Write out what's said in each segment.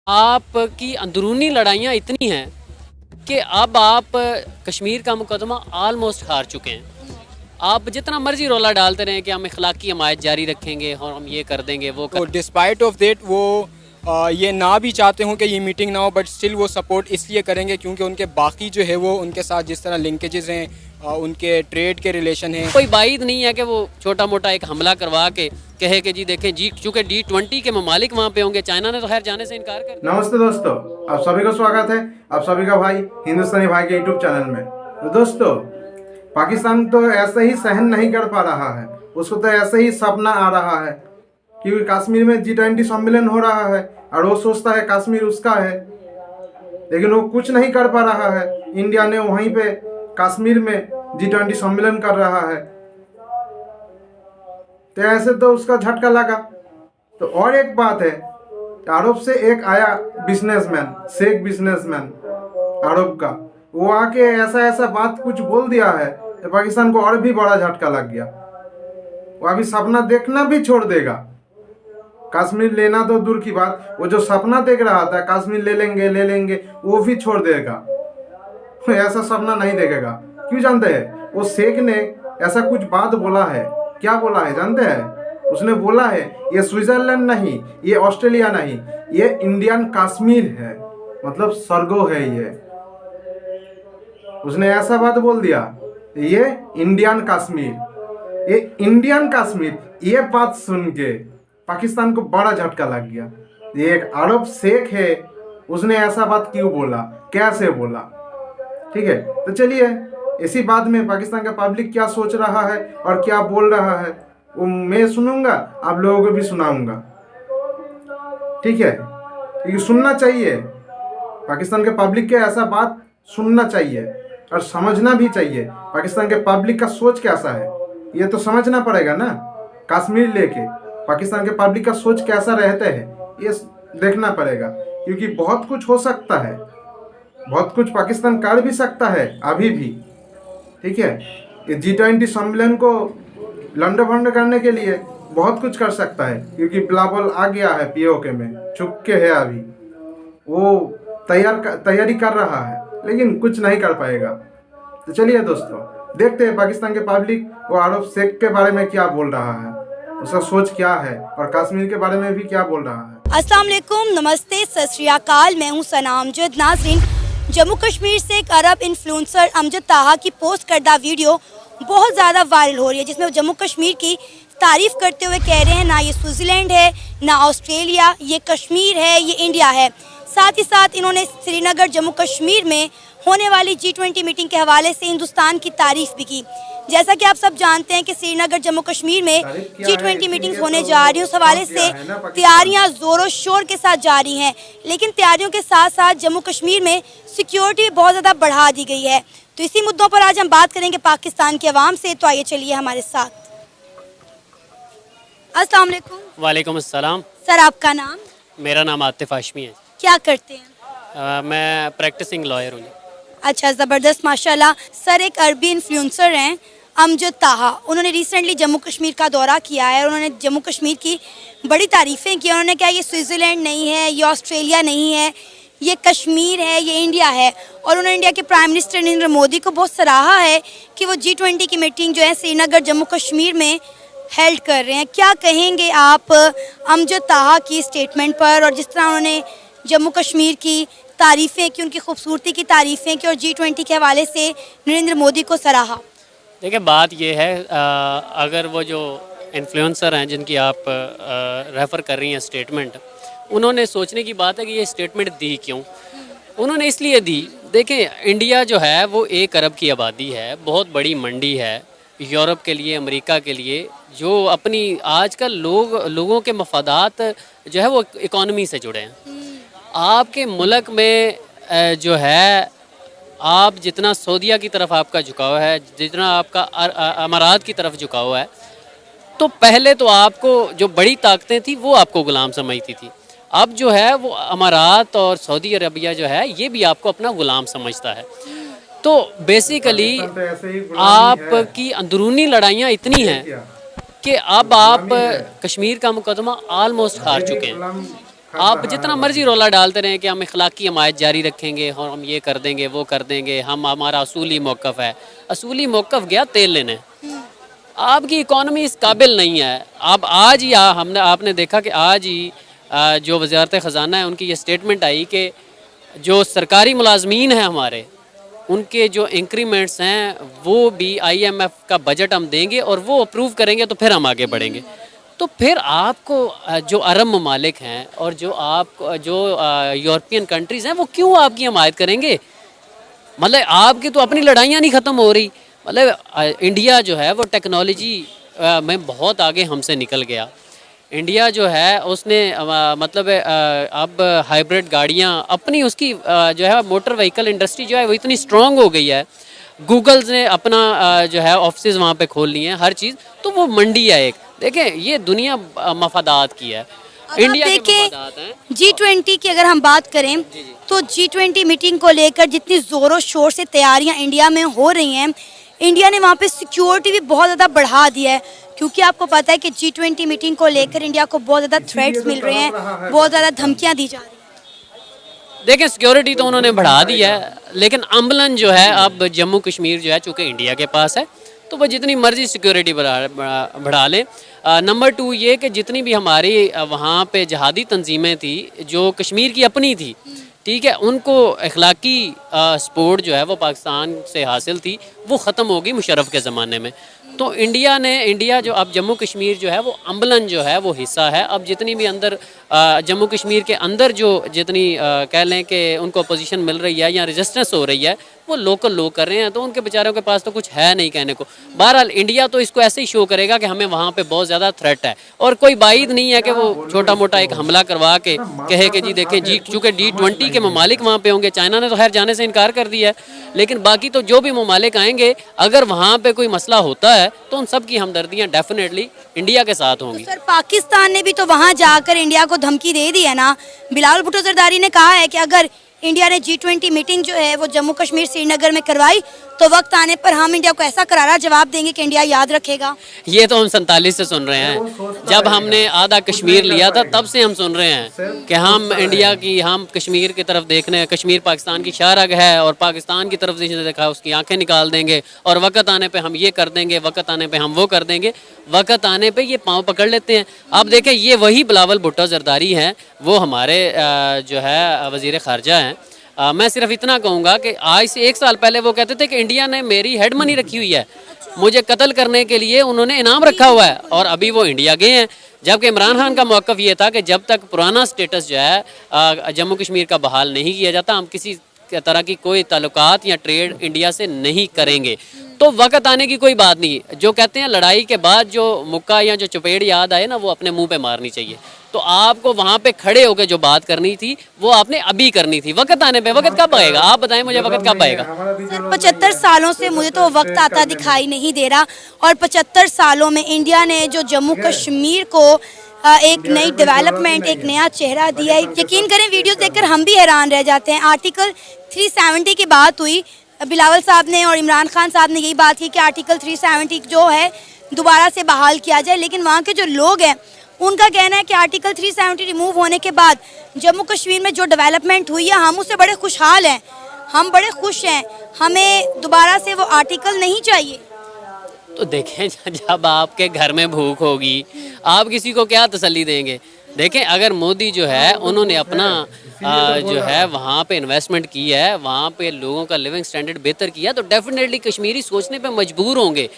आपकी अंदरूनी लड़ाइयाँ इतनी हैं कि अब आप कश्मीर का मुकदमा ऑलमोस्ट हार चुके हैं। आप जितना मर्जी रोला डालते रहें कि हम इखलाकी हमायत जारी रखेंगे और हम ये कर देंगे वो कर। तो डिस्पाइट ऑफ दैट वो ये ना भी चाहते हों कि ये मीटिंग ना हो, बट स्टिल वो सपोर्ट इसलिए करेंगे क्योंकि उनके बाकी जो है वो उनके साथ जिस तरह लिंकेजेस हैं, उनके ट्रेड के रिलेशन हैं। कोई बाइद नहीं है कि वो छोटा मोटा एक हमला करवा के कहे कि जी देखें जी, चूँकि G20 के ममालिक वहाँ पे होंगे, चाइना ने तो खैर जाने से इनकार कर। नमस्ते दोस्तों, आप सभी को स्वागत है आप सभी का भाई हिंदुस्तानी भाई के यूट्यूब चैनल में। तो दोस्तों, पाकिस्तान तो ऐसे ही सहन नहीं कर पा रहा है, उसको तो ऐसे ही सपना आ रहा है क्योंकि कश्मीर में G20 सम्मेलन हो रहा है और वो सोचता है कश्मीर उसका है, लेकिन वो कुछ नहीं कर पा रहा है। इंडिया ने वहीं पे कश्मीर में G20 सम्मेलन कर रहा है, तो ऐसे तो उसका झटका लगा। तो और एक बात है, अरब से एक आया बिजनेसमैन, शेख बिजनेसमैन अरब का, वो आके ऐसा ऐसा बात कुछ बोल दिया है तो पाकिस्तान को और भी बड़ा झटका लग गया। वो अभी सपना देखना भी छोड़ देगा। कश्मीर लेना तो दूर की बात, वो जो सपना देख रहा था कश्मीर ले लेंगे वो भी छोड़ देगा। ऐसा सपना नहीं देखेगा। क्यों जानते हैं? वो शेख ने ऐसा कुछ बात बोला है। क्या बोला है जानते हैं? उसने बोला है ये स्विट्जरलैंड नहीं, ये ऑस्ट्रेलिया नहीं, ये इंडियन कश्मीर है, मतलब स्वर्गो है ये। उसने ऐसा बात बोल दिया, ये इंडियन कश्मीर, ये इंडियन कश्मीर। ये बात सुन के पाकिस्तान को बड़ा झटका लग गया। ये एक अरब शेख है, उसने ऐसा बात क्यों बोला, कैसे बोला? ठीक है, तो चलिए इसी बात में पाकिस्तान का पब्लिक क्या सोच रहा है और क्या बोल रहा है वो मैं सुनूंगा, आप लोगों को भी सुनाऊंगा। ठीक है, क्योंकि सुनना चाहिए, पाकिस्तान के पब्लिक के ऐसा बात सुनना चाहिए और समझना भी चाहिए पाकिस्तान के पब्लिक का सोच कैसा है। ये तो समझना पड़ेगा ना, कश्मीर लेके पाकिस्तान के पब्लिक का सोच कैसा रहता है ये देखना पड़ेगा, क्योंकि बहुत कुछ हो सकता है, बहुत कुछ पाकिस्तान कर भी सकता है अभी भी। ठीक है, ये G20 सम्मेलन को लंडभंड करने के लिए बहुत कुछ कर सकता है, क्योंकि बिलावल आ गया है POK में, छुप के है अभी, वो तैयारी कर रहा है, लेकिन कुछ नहीं कर पाएगा। तो चलिए दोस्तों, देखते हैं पाकिस्तान के पब्लिक वो अरब शेख के बारे में क्या बोल रहा है, उसका सोच क्या है और कश्मीर के बारे में भी क्या बोल रहा है। अस्सलाम वालेकुम, नमस्ते, सत श्री अकाल। मैं हूं सना अमजद। नाज़रीन, जम्मू कश्मीर से एक अरब इन्फ्लुएंसर अमजद ताहा की पोस्ट करदा वीडियो बहुत ज़्यादा वायरल हो रही है, जिसमें वो जम्मू कश्मीर की तारीफ़ करते हुए कह रहे हैं ना ये स्विट्ज़रलैंड है, ना ऑस्ट्रेलिया, ये कश्मीर है, ये इंडिया है। साथ ही साथ इन्होंने श्रीनगर जम्मू कश्मीर में होने वाली G20 मीटिंग के हवाले से हिंदुस्तान की तारीफ़ भी की। जैसा कि आप सब जानते हैं कि श्रीनगर जम्मू कश्मीर में G20 मीटिंग्स होने जा रही हैं, उस हवाले से तैयारियां ज़ोरों शोर के साथ जारी हैं, लेकिन तैयारियों के साथ साथ जम्मू कश्मीर में सिक्योरिटी बहुत ज़्यादा बढ़ा दी गई है। तो इसी मुद्दों पर आज हम बात करेंगे पाकिस्तान की आवाम से, तो आइए चलिए हमारे साथ। अस्सलाम वालेकुम। वालेकुम अस्सलाम। सर, आपका नाम? मेरा नाम आतिफ हाशमी है। क्या करते हैं? मैं प्रैक्टिसिंग लॉयर हूँ। अच्छा, ज़बरदस्त, माशाल्लाह। सर, एक अरबी इन्फ्लुएंसर हैं अमजद ताहा, उन्होंने रिसेंटली जम्मू कश्मीर का दौरा किया है और उन्होंने जम्मू कश्मीर की बड़ी तारीफ़ें की। उन्होंने कहा ये स्विट्ज़रलैंड नहीं है, ये ऑस्ट्रेलिया नहीं है, ये कश्मीर है, ये इंडिया है। और उन्होंने इंडिया के प्राइम मिनिस्टर नरेंद्र मोदी को बहुत सराहा है कि वो G20 की मीटिंग जो है श्रीनगर जम्मू कश्मीर में हेल्ड कर रहे हैं। क्या कहेंगे आप अमजद ताहा की स्टेटमेंट पर, और जिस तरह उन्होंने जम्मू कश्मीर की तारीफ़ें की, उनकी खूबसूरती की तारीफ़ें की और G20 के हवाले से नरेंद्र मोदी को सराहा? देखिए, बात ये है, अगर वो जो इन्फ्लुएंसर हैं जिनकी आप रेफ़र कर रही हैं स्टेटमेंट, उन्होंने सोचने की बात है कि ये स्टेटमेंट दी क्यों। उन्होंने इसलिए दी, देखें इंडिया जो है वो 1 अरब की आबादी है, बहुत बड़ी मंडी है यूरोप के लिए, अमेरिका के लिए, जो अपनी आजकल लोगों के मफादात जो है वो इकॉनमी से जुड़े हैं। आपके मुल्क में जो है, आप जितना सऊदीया की तरफ आपका झुकाव है, जितना आपका अमारात की तरफ झुकाव है, तो पहले तो आपको जो बड़ी ताकतें थी वो आपको गुलाम समझती थी। अब जो है वो अमारात और सऊदी अरबिया जो है ये भी आपको अपना गुलाम समझता है। तो बेसिकली आपकी अंदरूनी लड़ाइयाँ इतनी हैं कि अब आप कश्मीर का मुकदमा ऑलमोस्ट हार चुके हैं। आप जितना मर्जी रोला डालते रहें कि हम इखलाकी हमायत जारी रखेंगे और हम ये कर देंगे वो कर देंगे, हम हमारा असूली मौक़िफ़ है, असूली मौक़िफ़ गया तेल लेने। आपकी इकॉनमी इस काबिल नहीं है। अब आज ही आपने देखा कि आज ही जो वज़ारत ख़ज़ाना है उनकी ये स्टेटमेंट आई कि जो सरकारी मुलाजमीन हैं हमारे, उनके जो इंक्रीमेंट्स हैं वो भी IMF का बजट हम देंगे और वो अप्रूव करेंगे तो फिर हम आगे बढ़ेंगे। तो फिर आपको जो अरब ममालिक हैं और जो यूरोपियन कंट्रीज़ हैं वो क्यों आपकी हमायत करेंगे? मतलब आपकी तो अपनी लड़ाइयाँ नहीं ख़त्म हो रही। मतलब इंडिया जो है वो टेक्नोलॉजी में बहुत आगे हमसे निकल गया। इंडिया जो है उसने मतलब अब हाइब्रिड गाड़ियाँ अपनी उसकी जो है मोटर व्हीकल इंडस्ट्री जो है वो इतनी स्ट्रॉन्ग हो गई है। गूगल्स ने अपना जो है ऑफिस वहाँ पे खोल लिए हैं, हर चीज़। तो वो मंडी है एक। देखें ये दुनिया मफादात की है, इंडिया के मफादात हैं। G20 की अगर हम बात करें तो G20 मीटिंग को लेकर जितनी ज़ोरों शोर से तैयारियां इंडिया में हो रही हैं, इंडिया ने वहाँ पे सिक्योरिटी भी बहुत ज़्यादा बढ़ा दी है, क्योंकि आपको पता है कि G20 मीटिंग को लेकर इंडिया को बहुत ज़्यादा थ्रेट्स मिल रहे हैं, बहुत ज़्यादा धमकियाँ दी जा रही हैं। देखें सिक्योरिटी तो उन्होंने बढ़ा दी है, लेकिन अम्बलन जो है अब जम्मू कश्मीर जो है चूँकि इंडिया के पास है तो वह जितनी मर्जी सिक्योरिटी बढ़ा ले। नंबर 2 ये कि जितनी भी हमारी वहाँ पे जहादी तंजीमें थी जो कश्मीर की अपनी थी, ठीक है, उनको अखलाकी सपोर्ट जो है वो पाकिस्तान से हासिल थी, वो ख़त्म होगी मुशर्रफ के ज़माने में। तो इंडिया जो अब जम्मू कश्मीर जो है वो अम्बलन जो है वो हिस्सा है। अब जितनी भी अंदर जम्मू कश्मीर के अंदर जो जितनी कह लें कि उनको अपोजिशन मिल रही है या रेजिस्टेंस हो रही है वो लोकल लोग कर रहे हैं, तो उनके बेचारों के पास तो कुछ है नहीं कहने को। बहरहाल इंडिया तो इसको ऐसे ही शो करेगा कि हमें वहाँ पे बहुत ज़्यादा थ्रेट है, और कोई बाइद नहीं है कि वो छोटा मोटा एक हमला करवा के कहे कि जी देखें जी, चूँकि G20 के ममालिक वहाँ पे होंगे। चाइना ने तो खैर जाने से इनकार कर दिया है, लेकिन बाकी तो जो भी ममालिक आएंगे, अगर वहाँ पे कोई मसला होता है तो उन सब की हमदर्दियाँ डेफिनेटली इंडिया के साथ होंगी। सर पाकिस्तान ने भी तो वहाँ जाकर इंडिया को धमकी दे दी है ना। बिलावल भुट्टो जरदारी ने कहा है कि अगर इंडिया ने G20 मीटिंग जो है वो जम्मू कश्मीर श्रीनगर में करवाई तो वक्त आने पर हम इंडिया को ऐसा करारा जवाब देंगे कि इंडिया याद रखेगा। ये तो हम 47 से सुन रहे हैं, जब हमने आधा कश्मीर लिया था तब से हम सुन रहे हैं कि हम कश्मीर की तरफ देखने, कश्मीर पाकिस्तान की शाहरग है और पाकिस्तान की तरफ जिसने देखा उसकी आंखें निकाल देंगे, और वक्त आने पे हम ये कर देंगे, वक्त आने पे हम वो कर देंगे। वक्त आने पे ये पाँव पकड़ लेते हैं। आप देखें ये वही बिलावल भुट्टो जरदारी हैं, वो हमारे जो है वज़ीर ख़ारजा हैं। मैं सिर्फ इतना कहूँगा कि आज से 1 साल पहले वो कहते थे कि इंडिया ने मेरी हेड मनी रखी हुई है, मुझे कत्ल करने के लिए उन्होंने इनाम रखा हुआ है, और अभी वो इंडिया गए हैं। जबकि इमरान खान का मौक़िफ़ ये था कि जब तक पुराना स्टेटस जो है जम्मू कश्मीर का बहाल नहीं किया जाता, हम किसी तरह की कोई ताल्लुकात या ट्रेड इंडिया से नहीं करेंगे। तो वक्त आने की कोई बात नहीं। जो कहते हैं लड़ाई के बाद जो मुक्का या जो चपेड़ याद आए ना, वो अपने मुंह पे मारनी चाहिए। तो आपको वहाँ पे खड़े होकर जो बात करनी थी वो आपने अभी करनी थी। वक्त आने पे, वक्त कब आएगा आप बताएं मुझे, वक्त कब आएगा? सर 75 सालों से मुझे तो वक्त आता दिखाई नहीं दे रहा, और 75 सालों में इंडिया ने जो जम्मू कश्मीर को एक नई डेवलपमेंट, एक नया चेहरा दिया है। यकीन करें वीडियो देखकर हम भी हैरान रह जाते हैं। आर्टिकल 370 की बात हुई, बिलावल साहब ने और इमरान खान साहब ने यही बात की कि आर्टिकल 370 जो है दोबारा से बहाल किया जाए, लेकिन वहाँ के जो लोग हैं उनका कहना है कि आर्टिकल 370 रिमूव होने के बाद जम्मू कश्मीर में जो डेवलपमेंट हुई है हम उससे बड़े खुशहाल हैं, हम बड़े खुश हैं, हमें दोबारा से वो आर्टिकल नहीं चाहिए। तो देखें जब आपके घर में भूख होगी आप किसी को क्या तसल्ली देंगे? देखें अगर मोदी जो है उन्होंने अपना जो है वहाँ पे इन्वेस्टमेंट की है, वहाँ पे लोगों का लिविंग स्टैंडर्ड बेहतर किया, तो डेफिनेटली कश्मीरी सोचने पे मजबूर होंगे।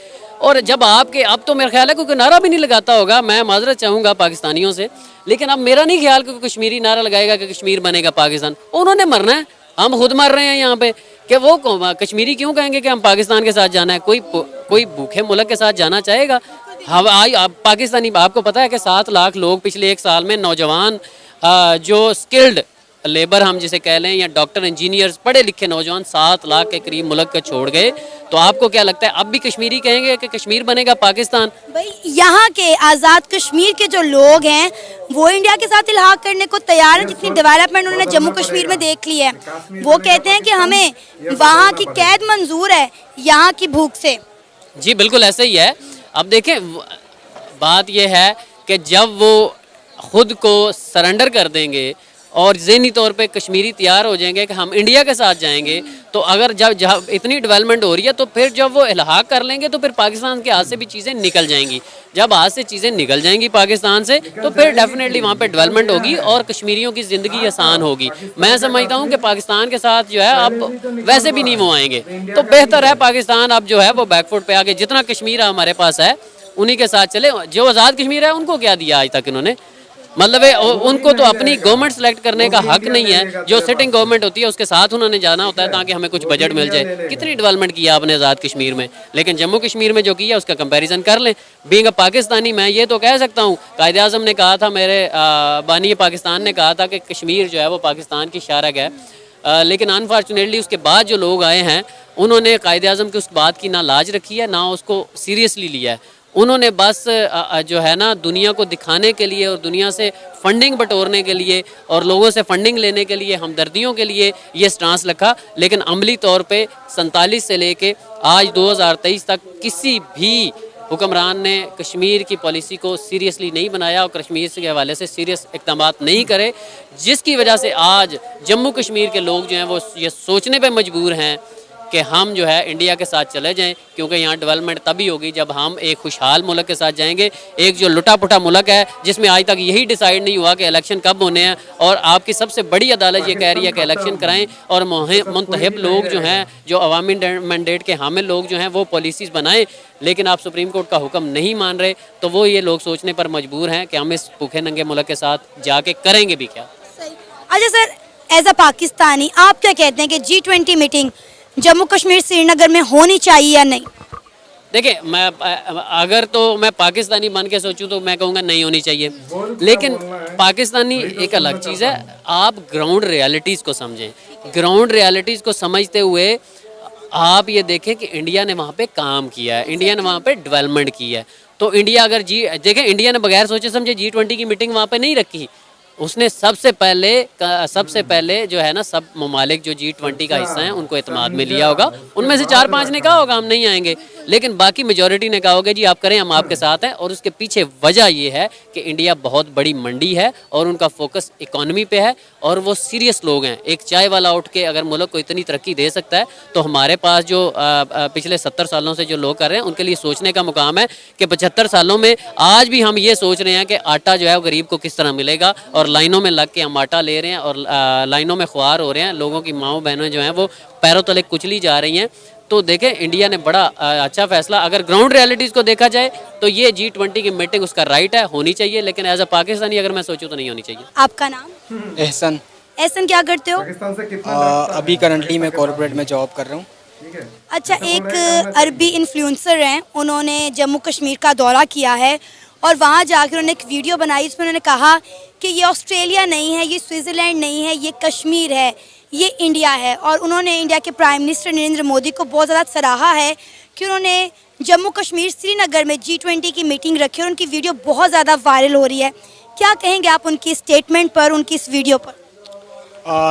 और जब आपके, अब तो मेरा ख्याल है कोई नारा भी नहीं लगाता होगा, मैं माजरत चाहूँगा पाकिस्तानियों से, लेकिन अब मेरा नहीं ख्याल कि कश्मीरी नारा लगाएगा कि कश्मीर बनेगा पाकिस्तान। उन्होंने मरना है, हम खुद मर रहे हैं यहाँ पे कि वो कश्मीरी क्यों कहेंगे कि हम पाकिस्तान के साथ जाना है? कोई भूखे मुल्क के साथ जाना चाहेगा? पाकिस्तानी, आपको पता है कि 7 लाख लोग पिछले 1 साल में नौजवान जो स्किल्ड लेबर हम जिसे कह लें, या डॉक्टर इंजीनियर्स पढ़े लिखे नौजवान 7 लाख के करीब मुल्क को छोड़ गए। तो आपको क्या लगता है अब भी कश्मीरी कहेंगे कि कश्मीर बनेगा पाकिस्तान? भाई यहाँ के आज़ाद कश्मीर के जो लोग हैं वो इंडिया के साथ इल्हाक करने को तैयार है। जितनी डेवलपमेंट उन्होंने जम्मू कश्मीर में देख ली है, वो कहते हैं कि हमें वहाँ की कैद मंजूर है यहाँ की भूख से। जी बिल्कुल ऐसे ही है। अब देखें बात यह है कि जब वो खुद को सरेंडर कर देंगे और ज़हनी तौर पे कश्मीरी तैयार हो जाएंगे कि हम इंडिया के साथ जाएंगे, तो अगर जब इतनी डेवलपमेंट हो रही है तो फिर जब वो इल्हाक कर लेंगे तो फिर पाकिस्तान के हाथ से भी चीज़ें निकल जाएंगी। जब हाथ से चीज़ें निकल जाएंगी पाकिस्तान से तो फिर डेफिनेटली वहाँ पे डेवलपमेंट होगी और कश्मीरियों की ज़िंदगी आसान होगी। मैं समझता हूँ कि पाकिस्तान के साथ जो है अब वैसे भी नहीं वो आएंगे, तो बेहतर है पाकिस्तान अब जो है वो बैकफुट पे आके जितना कश्मीर हमारे पास है उन्हीं के साथ चले। जो आज़ाद कश्मीर है उनको क्या दिया आज तक इन्होंने, मतलब उनको तो अपनी गवर्नमेंट सेलेक्ट करने का हक नहीं है। जो सिटिंग गवर्नमेंट होती है उसके साथ उन्होंने जाना होता है ताकि हमें कुछ बजट मिल जाए। कितनी डेवलपमेंट किया आपने आज़ाद कश्मीर में, लेकिन जम्मू कश्मीर में जो किया उसका कंपैरिजन कर लें। बीइंग अ पाकिस्तानी मैं ये तो कह सकता हूँ, कायदे आज़म ने कहा था, मेरे बानी पाकिस्तान ने कहा था कि कश्मीर जो है वो पाकिस्तान की शारक है, लेकिन अनफॉर्चुनेटली उसके बाद जो लोग आए हैं उन्होंने कायदे आज़म की उस बात की ना लाज रखी है ना उसको सीरियसली लिया है। उन्होंने बस जो है ना दुनिया को दिखाने के लिए और दुनिया से फंडिंग बटोरने के लिए और लोगों से फंडिंग लेने के लिए, हमदर्दियों के लिए ये स्टांस रखा, लेकिन अमली तौर पे 47 से लेके आज 2023 तक किसी भी हुक्मरान ने कश्मीर की पॉलिसी को सीरियसली नहीं बनाया और कश्मीर के हवाले से सीरियस इक़दाम नहीं करे, जिसकी वजह से आज जम्मू कश्मीर के लोग जो हैं वो ये सोचने पे मजबूर हैं कि हम जो है इंडिया के साथ चले जाएं, क्योंकि यहाँ डेवलपमेंट तभी होगी जब हम एक खुशहाल मुल्क के साथ जाएंगे। एक जो लुटा पुटा मुल्क है जिसमें आज तक यही डिसाइड नहीं हुआ कि इलेक्शन कब होने हैं, और आपकी सबसे बड़ी अदालत ये कह रही है कि इलेक्शन कराएं और मुंतहिब लोग जो हैं, जो अवामी मैंडेट के हामिल लोग जो हैं वो पॉलिसीज़ बनाएं, लेकिन आप सुप्रीम कोर्ट का हुक्म नहीं मान रहे, तो वो ये लोग सोचने पर मजबूर हैं कि हम इस भूखे नंगे मुल्क के साथ जाके करेंगे भी क्या। अच्छा सर, एज अ पाकिस्तानी आप क्या कहते हैं कि G20 मीटिंग जम्मू कश्मीर श्रीनगर में होनी चाहिए या नहीं? देखिए, अगर तो मैं पाकिस्तानी बन के सोचूं तो मैं कहूँगा नहीं होनी चाहिए, लेकिन पाकिस्तानी एक अलग चीज़ है। आप ग्राउंड रियलिटीज़ को समझें, ग्राउंड रियलिटीज़ को समझते हुए आप ये देखें कि इंडिया ने वहाँ पे काम किया है, इंडिया ने वहाँ पे डेवलपमेंट की है। तो इंडिया अगर देखें, इंडिया ने बगैर सोचे समझे G20 की मीटिंग वहाँ पे नहीं रखी। उसने सबसे पहले जो है ना सब ममालिक जो G20 का हिस्सा हैं उनको एतमाद में लिया होगा। उनमें से 4-5 ने कहा होगा हम नहीं आएंगे, लेकिन बाकी मेजॉरिटी ने कहा होगा जी आप करें, हम आपके साथ हैं। और उसके पीछे वजह ये है कि इंडिया बहुत बड़ी मंडी है और उनका फोकस इकॉनमी पे है और वो सीरियस लोग हैं। एक चाय वाला उठ के अगर मुल्क को इतनी तरक्की दे सकता है तो हमारे पास जो पिछले 70 सालों से जो लोग कर रहे हैं उनके लिए सोचने का मुकाम है कि 75 सालों में आज भी हम ये सोच रहे हैं कि आटा जो है वो गरीब को किस तरह मिलेगा, और लाइनों में लग के हम आटा ले रहे हैं और लाइनों में ख्वार हो रहे हैं। लोगों की माँओं बहनों जो हैं वो पैरों तले कुचली जा रही हैं। तो देखें, इंडिया ने बड़ा अच्छा फैसला, अगर ग्राउंड रियलिटीज़ को देखा जाए तो ये G20 की मीटिंग उसका राइट है, होनी चाहिए, लेकिन एज अ पाकिस्तानी अगर मैं सोचूं तो नहीं होनी चाहिए। आपका नाम? एहसन। एहसन, क्या करते हो? अभी करंटली मैं कॉर्पोरेट में जॉब कर रहा हूँ। अच्छा, एक अरबी इन्फ्लुएंसर हैं, उन्होंने जम्मू कश्मीर का दौरा किया है और वहाँ जाकर उन्होंने एक वीडियो बनाई, इसमें उन्होंने कहा कि ये ऑस्ट्रेलिया नहीं है, ये स्विट्ज़रलैंड नहीं है, ये कश्मीर है, ये इंडिया है। और उन्होंने इंडिया के प्राइम मिनिस्टर नरेंद्र मोदी को बहुत ज़्यादा सराहा है कि उन्होंने जम्मू कश्मीर श्रीनगर में G20 की मीटिंग रखी और उनकी वीडियो बहुत ज़्यादा वायरल हो रही है। क्या कहेंगे आप उनकी स्टेटमेंट पर, उनकी इस वीडियो पर?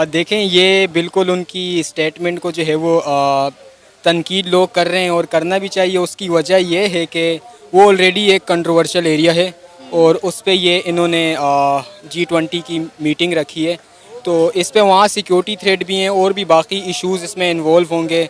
देखें, ये बिल्कुल उनकी स्टेटमेंट को जो है वो तनकीद लोग कर रहे हैं और करना भी चाहिए। उसकी वजह ये है कि वो ऑलरेडी एक कंट्रोवर्शियल एरिया है और उस पे ये इन्होंने G20 की मीटिंग रखी है, तो इस पे वहाँ सिक्योरिटी थ्रेट भी हैं और भी बाकी इश्यूज़ इसमें इन्वॉल्व होंगे,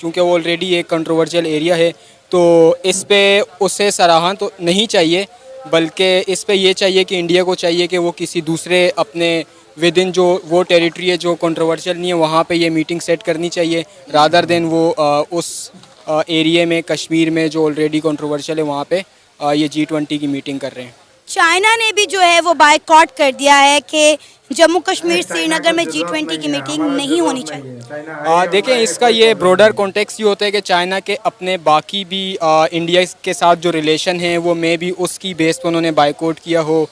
क्योंकि वो ऑलरेडी एक कंट्रोवर्शियल एरिया है। तो इस पे उसे सराहना तो नहीं चाहिए, बल्कि इस पे ये चाहिए कि इंडिया को चाहिए कि वो किसी दूसरे अपने विद इन जो वो टेरिटरी है जो कंट्रोवर्शियल नहीं है वहाँ पे ये मीटिंग सेट करनी चाहिए, रादर देन वो उस एरिया में, कश्मीर में जो ऑलरेडी कंट्रोवर्शियल है वहाँ पे ये G20 की मीटिंग कर रहे हैं। चाइना ने भी जो है वो बायकॉट कर दिया है कि जम्मू कश्मीर श्रीनगर में G20 की मीटिंग नहीं होनी चाहिए। देखें, इसका ये ब्रॉडर कॉन्टेक्स्ट ये होता है कि चाइना के अपने बाकी भी इंडिया के साथ जो रिलेशन है वो मे भी उसकी बेस पर उन्होंने बायकॉट किया हो,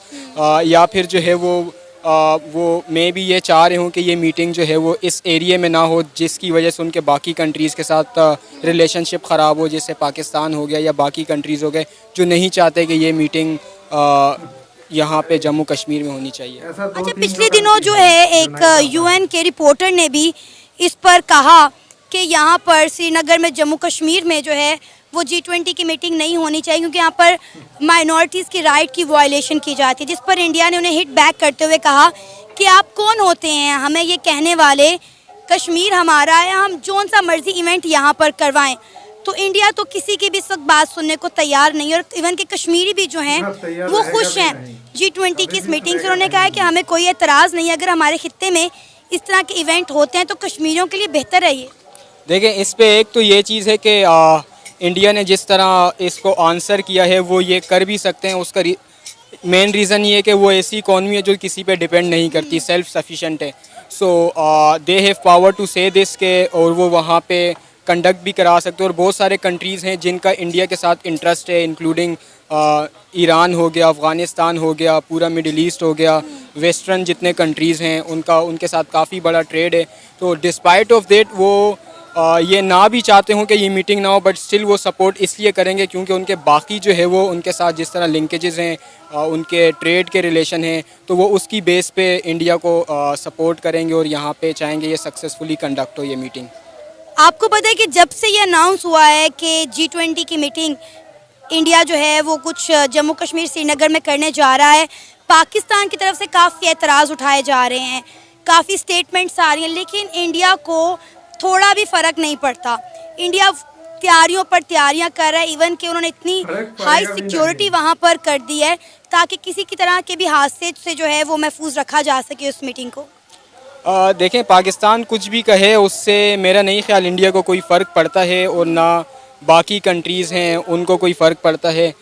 या फिर जो है वो मे भी ये चाह रहे हों कि ये मीटिंग जो है वो इस एरिया में ना हो, जिसकी वजह से उनके बाकी कंट्रीज़ के साथ रिलेशनशिप ख़राब हो, जैसे पाकिस्तान हो गया या बाकी कंट्रीज़ हो गए जो नहीं चाहते कि ये मीटिंग यहाँ पे जम्मू कश्मीर में होनी चाहिए। अच्छा, पिछले दिनों जो है एक UN के रिपोर्टर ने भी इस पर कहा कि यहाँ पर श्रीनगर में, जम्मू कश्मीर में जो है वो G20 की मीटिंग नहीं होनी चाहिए, क्योंकि यहाँ पर माइनॉरिटीज़ की राइट की वायलेशन की जाती है, जिस पर इंडिया ने उन्हें हिट बैक करते हुए कहा कि आप कौन होते हैं हमें ये कहने वाले, कश्मीर हमारा है, हम जौन सा मर्जी इवेंट यहाँ पर करवाएं। तो इंडिया तो किसी की भी इस वक्त बात सुनने को तैयार नहीं है, और इवन के कश्मीरी भी जो हैं वो खुश हैं G20 की इस मीटिंग से। उन्होंने कहा है कि हमें कोई एतराज़ नहीं है, अगर हमारे खित्ते में इस तरह के इवेंट होते हैं तो कश्मीरियों के लिए बेहतर है ये। देखें, इस पे एक तो ये चीज़ है कि इंडिया ने जिस तरह इसको आंसर किया है वो ये कर भी सकते हैं। उसका मेन रीज़न ये है कि वो ऐसी इकॉनमी है जो किसी पे डिपेंड नहीं करती, सेल्फ सफिशेंट है। सो दे हैव पावर टू से दिस के, और वो वहाँ पे कंडक्ट भी करा सकते हैं। और बहुत सारे कंट्रीज़ हैं जिनका इंडिया के साथ इंटरेस्ट है, इंक्लूडिंग ईरान हो गया, अफ़गानिस्तान हो गया, पूरा मिडिल ईस्ट हो गया, वेस्टर्न जितने कंट्रीज़ हैं उनके साथ काफ़ी बड़ा ट्रेड है। तो डिस्पाइट ऑफ दैट वो ये ना भी चाहते हों कि ये मीटिंग ना हो, बट स्टिल वो सपोर्ट इसलिए करेंगे क्योंकि उनके बाकी जो है वो उनके साथ जिस तरह लिंकेजेस हैं, उनके ट्रेड के रिलेशन हैं, तो वो उसकी बेस पे इंडिया को सपोर्ट करेंगे और यहाँ पे चाहेंगे ये सक्सेसफुली कंडक्ट हो ये मीटिंग। आपको पता है कि जब से ये अनाउंस हुआ है कि G20 की मीटिंग इंडिया जो है वो कुछ जम्मू कश्मीर श्रीनगर में करने जा रहा है, पाकिस्तान की तरफ से काफ़ी एतराज़ उठाए जा रहे हैं, काफ़ी स्टेटमेंट्स आ रही हैं, लेकिन इंडिया को थोड़ा भी फ़र्क नहीं पड़ता। इंडिया तैयारियों पर तैयारियां कर रहा है, इवन कि उन्होंने इतनी हाई सिक्योरिटी वहां पर कर दी है ताकि किसी की तरह के भी हादसे से जो है वो महफूज रखा जा सके उस मीटिंग को। देखें, पाकिस्तान कुछ भी कहे उससे मेरा नहीं ख्याल इंडिया को कोई फ़र्क पड़ता है, और ना बाकी कंट्रीज़ हैं उनको कोई फ़र्क पड़ता है।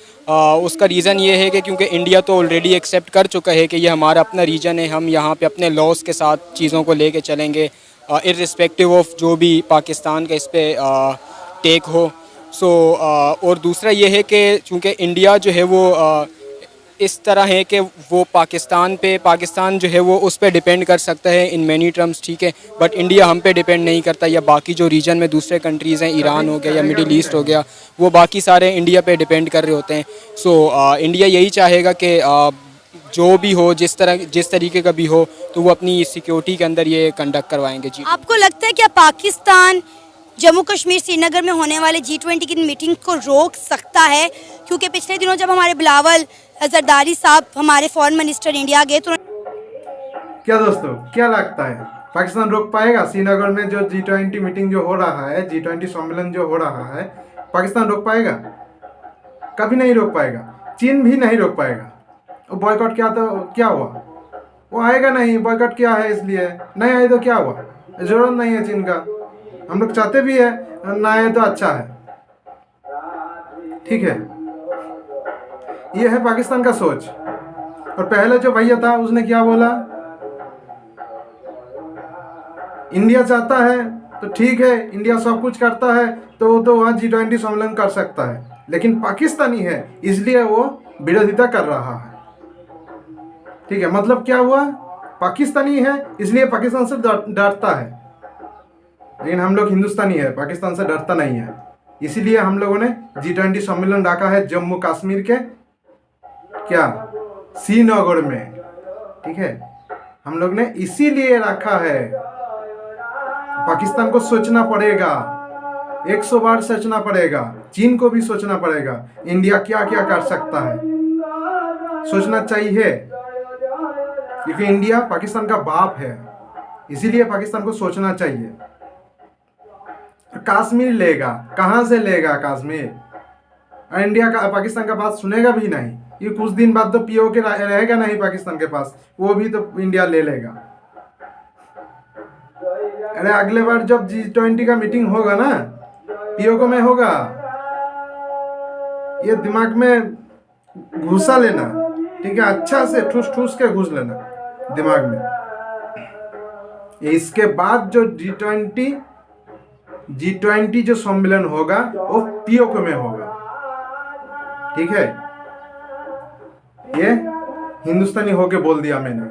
उसका रीज़न ये है कि क्योंकि इंडिया तो ऑलरेडी एक्सेप्ट कर चुका है कि ये हमारा अपना रीजन है, हम यहाँ पे अपने लॉज के साथ चीज़ों को लेके चलेंगे इर्रिस्पेक्टिव ऑफ जो भी पाकिस्तान का इस पर टेक हो। सो और दूसरा ये है कि चूँकि इंडिया जो है वो इस तरह है कि वो पाकिस्तान जो है वो उस पर डिपेंड कर सकता है इन मैनी टर्म्स, ठीक है, बट इंडिया हम पे डिपेंड नहीं करता, या बाकी जो रीजन में दूसरे कंट्रीज़ हैं, ईरान हो गया या मिडिल ईस्ट हो गया, वो बाकी सारे इंडिया पे डिपेंड कर रहे होते हैं। सो इंडिया यही चाहेगा कि जो भी हो, जिस तरीके का भी हो, तो वो अपनी सिक्योरिटी के अंदर ये कंडक्ट करवाएंगे। जी, आपको लगता है क्या पाकिस्तान जम्मू कश्मीर श्रीनगर में होने वाले G20 की मीटिंग को रोक सकता है? क्योंकि पिछले दिनों जब हमारे बिलावल जरदारी साहब हमारे फॉरेन मिनिस्टर इंडिया गए तो क्या दोस्तों, क्या लगता है पाकिस्तान रोक पाएगा श्रीनगर में जो G20 मीटिंग जो हो रहा है, G20 सम्मेलन जो हो रहा है, पाकिस्तान रोक पाएगा? कभी नहीं रोक पाएगा। चीन भी नहीं रोक पाएगा। बॉयकॉट किया तो क्या हुआ? वो आएगा नहीं, बॉयकॉट किया है इसलिए। नहीं आए तो क्या हुआ? जरूरत नहीं है चीन का। हम लोग चाहते भी है, ना आए तो अच्छा है, ठीक है। ये है पाकिस्तान का सोच। और पहले जो भैया था उसने क्या बोला, इंडिया चाहता है तो ठीक है, इंडिया सब कुछ करता है तो वो तो वहाँ G20 सम्मेलन कर सकता है, लेकिन पाकिस्तानी है इसलिए वो विरोधिता कर रहा है, ठीक है। मतलब क्या हुआ, पाकिस्तानी है इसलिए पाकिस्तान से डरता है, लेकिन हम लोग हिंदुस्तानी है, पाकिस्तान से डरता नहीं है। इसीलिए हम लोगों ने G20 सम्मेलन रखा है जम्मू कश्मीर के क्या श्रीनगर में, ठीक है। हम लोग ने इसीलिए रखा है। पाकिस्तान को सोचना पड़ेगा, 100 बार सोचना पड़ेगा, चीन को भी सोचना पड़ेगा, इंडिया क्या क्या कर सकता है, सोचना चाहिए, क्योंकि इंडिया पाकिस्तान का बाप है, इसीलिए पाकिस्तान को सोचना चाहिए। कश्मीर लेगा, कहाँ से लेगा कश्मीर? इंडिया का पाकिस्तान का बात सुनेगा भी नहीं। ये कुछ दिन बाद तो पीओ के रहेगा नहीं पाकिस्तान के पास, वो भी तो इंडिया ले लेगा। अरे अगले बार जब G20 का मीटिंग होगा ना, पीओ में होगा, ये दिमाग में घुसा लेना, ठीक है, अच्छा से ठूस ठूस के घुस लेना दिमाग में। इसके बाद जो G20 जो सम्मेलन होगा वो पीओ में होगा, ठीक है। ये हिंदुस्तानी होके बोल दिया मैंने,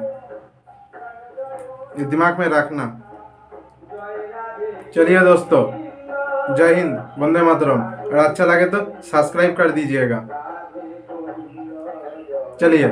ये दिमाग में रखना। चलिए दोस्तों, जय हिंद, वंदे मातरम। और अच्छा लगे तो सब्सक्राइब कर दीजिएगा। चलिए।